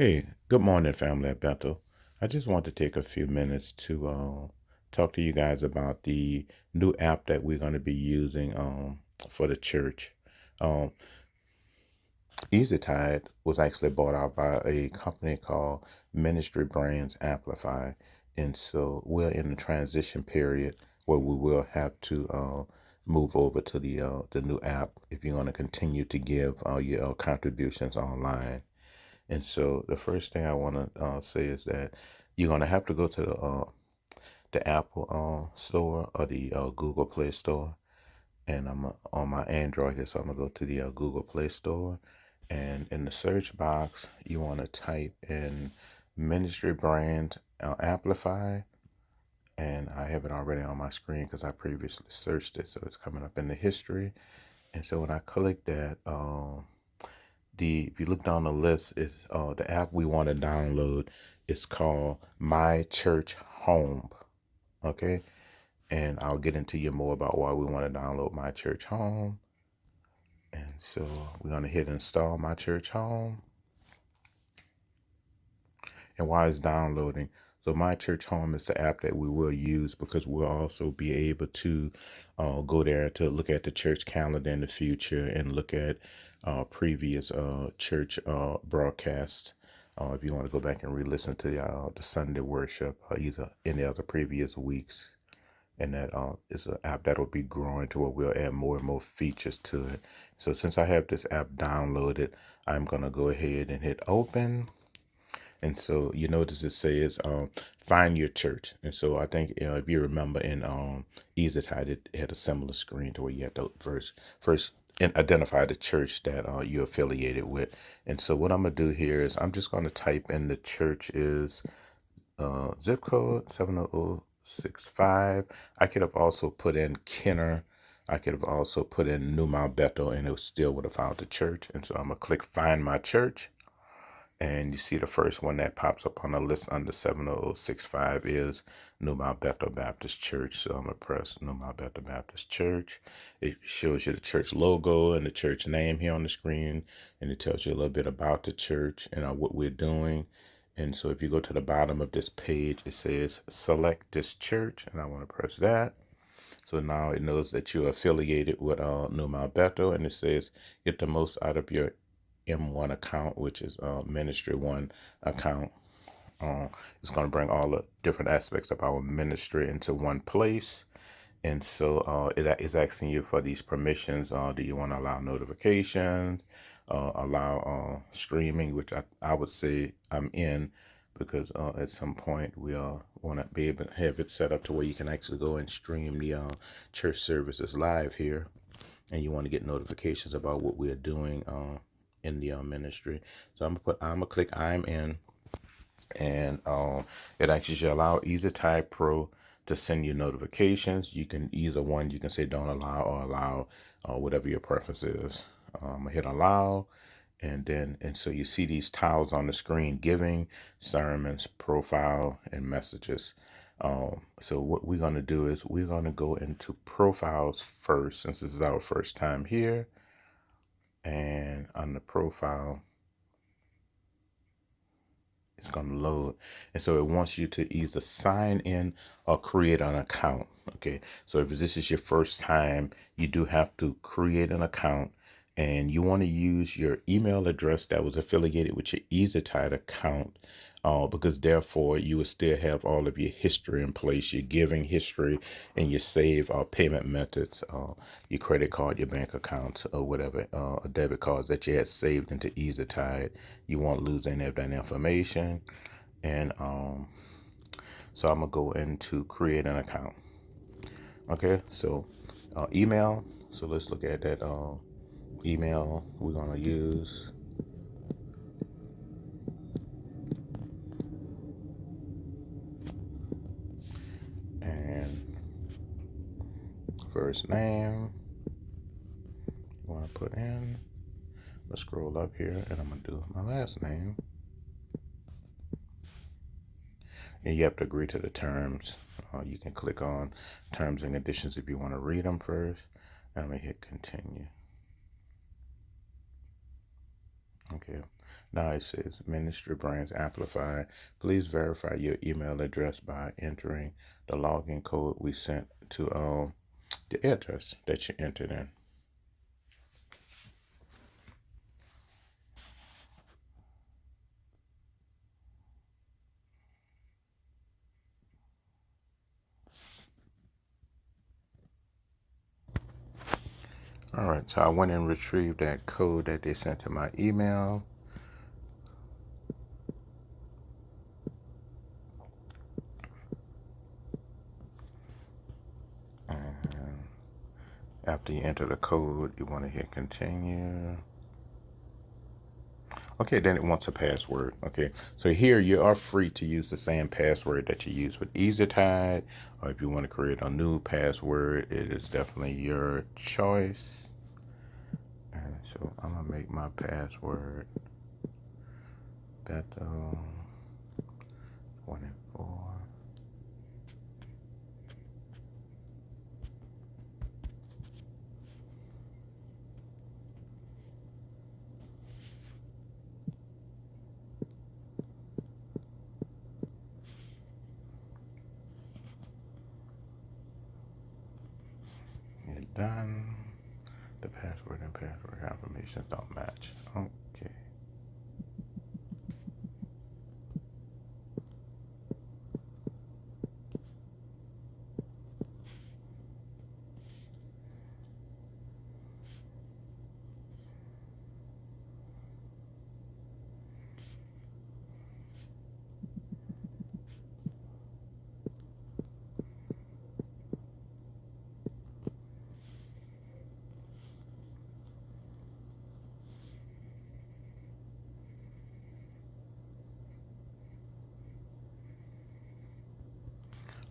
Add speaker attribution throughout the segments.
Speaker 1: Hey, good morning, family at Bethel. I just want to take a few minutes to talk to you guys about the new app that we're going to be using for the church. Um, Tithe was actually bought out by a company called Ministry Brands Amplify, and so we're in the transition period where we will have to move over to the new app if you're going to continue to give your contributions online. And so the first thing I want to say is that you're going to have to go to the Apple store or the Google Play Store. And I'm on my Android here, so I'm going to go to the Google Play Store. And in the search box, you want to type in Ministry Brand Amplify. And I have it already on my screen because I previously searched it. So it's coming up in the history. And so when I click that, if you look down the list, is the app we want to download is called My Church Home. Okay, and I'll get into you more about why we want to download My Church Home. And so we're gonna hit install My Church Home, and while it's downloading, so My Church Home is the app that we will use because we'll also be able to go there to look at the church calendar in the future and look at previous church broadcasts. If you want to go back and re-listen to the Sunday worship, either any other previous weeks, and that is an app that will be growing to where we'll add more and more features to it. So since I have this app downloaded, I'm gonna go ahead and hit open. And so you notice it says find your church. And so I think if you remember in EasyTide, it had a similar screen to where you have to first identify the church that you're affiliated with. And so what I'm gonna do here is I'm just gonna type in the church is zip code 70065. I could have also put in Kenner. I could have also put in New Mount Bethel, and it still would have found the church. And so I'm gonna click find my church. And you see the first one that pops up on the list under 70065 is New Mount Bethel Baptist Church. So I'm going to press New Mount Bethel Baptist Church. It shows you the church logo and the church name here on the screen. And it tells you a little bit about the church and what we're doing. And so if you go to the bottom of this page, it says select this church. And I want to press that. So now it knows that you're affiliated with New Mount Bethel. And it says get the most out of your M1 account, which is Ministry One account. It's going to bring all the different aspects of our ministry into one place. And so it is asking you for these permissions. Do you want to allow notifications, allow streaming, which I would say I'm in because at some point we want to be able to have it set up to where you can actually go and stream the church services live here. And you want to get notifications about what we're doing in the ministry. So I'm gonna click I'm in, and it actually should allow EasyType Pro to send you notifications. You can you can say don't allow or allow, whatever your preference is. I'm gonna hit allow, and so you see these tiles on the screen: giving, sermons, profile, and messages. So what we're gonna do is we're gonna go into profiles first, since this is our first time here. And on the profile, it's going to load. And so it wants you to either sign in or create an account. Okay. So if this is your first time, you do have to create an account, and you want to use your email address that was affiliated with your EasyTide account. Because therefore you will still have all of your history in place, your giving history, and your save payment methods, your credit card, your bank account, or whatever, debit cards that you had saved into EasyTide. You won't lose any of that information. And so I'm gonna go into create an account. Okay, so email. So let's look at that email we're gonna use. And first name you want to put in. Let's scroll up here, and I'm gonna do my last name. And you have to agree to the terms. You can click on terms and conditions if you want to read them first. And I'm gonna hit continue. Okay, Now it says Ministry Brands Amplify. Please verify your email address by entering the login code we sent to the address that you entered in. All right, so I went and retrieved that code that they sent to my email. And after you enter the code, you want to hit continue. Okay, then it wants a password. Okay, so here you are free to use the same password that you use with EasyTide, or if you want to create a new password, it is definitely your choice. And so I'm gonna make my password Beto 24. Hit done. The password and password confirmations don't match. Okay.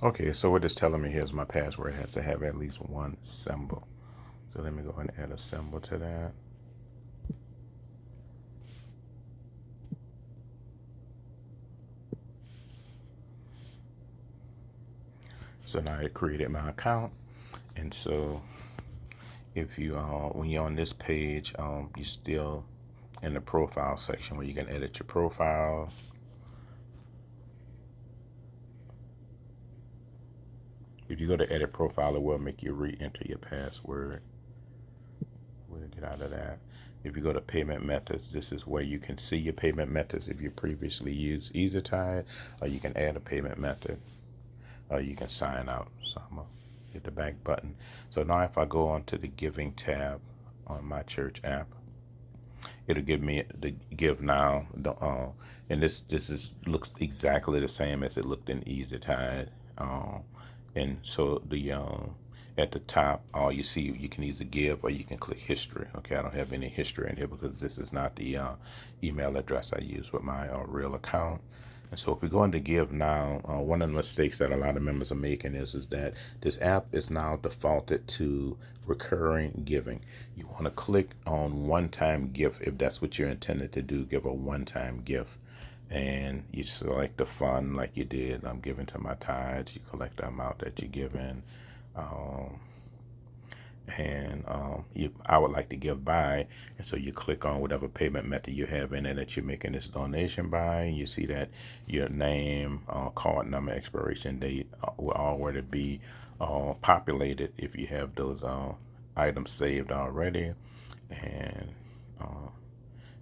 Speaker 1: Okay, so what it's telling me here is my password has to have at least one symbol. So let me go ahead and add a symbol to that. So now I created my account. And so if you, when you're on this page, you're still in the profile section where you can edit your profile. If you go to edit profile, it will make you re-enter your password. We'll get out of that. If you go to payment methods, this is where you can see your payment methods if you previously used EasyTide, or you can add a payment method, or you can sign out. So I'm gonna hit the back button. So now if I go onto the giving tab on my church app, it'll give me the give now. And this is looks exactly the same as it looked in EasyTide. And so the at the top, all you see, you can either give or you can click history. Okay, I don't have any history in here because this is not the email address I use with my real account. And so if we go into give now, one of the mistakes that a lot of members are making is that this app is now defaulted to recurring giving. You want to click on one-time gift if that's what you're intended to do, give a one-time gift. And you select the fund like you did. I'm giving to my tithes. You collect the amount that you're giving. Um, I would like to give by, and so you click on whatever payment method you have in it that you're making this donation by, and you see that your name, card number, expiration date will already be populated if you have those items saved already. And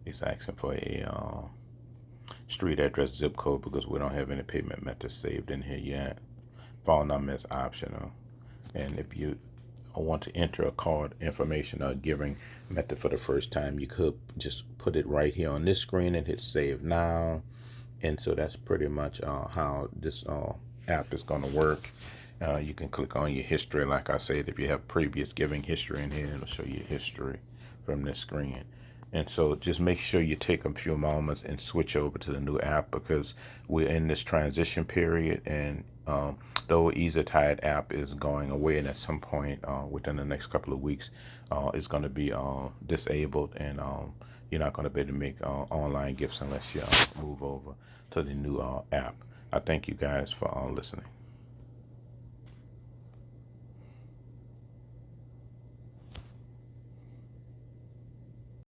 Speaker 1: it's asking for a street address, zip code, because we don't have any payment methods saved in here yet. Phone number is optional. And if you want to enter a card information or giving method for the first time, you could just put it right here on this screen and hit save now. And so that's pretty much how this app is going to work. You can click on your history. Like I said, if you have previous giving history in here, it'll show you history from this screen. And so just make sure you take a few moments and switch over to the new app because we're in this transition period. And the old EasyTide app is going away, and at some point within the next couple of weeks, it's going to be disabled, and you're not going to be able to make online gifts unless you move over to the new app. I thank you guys for listening.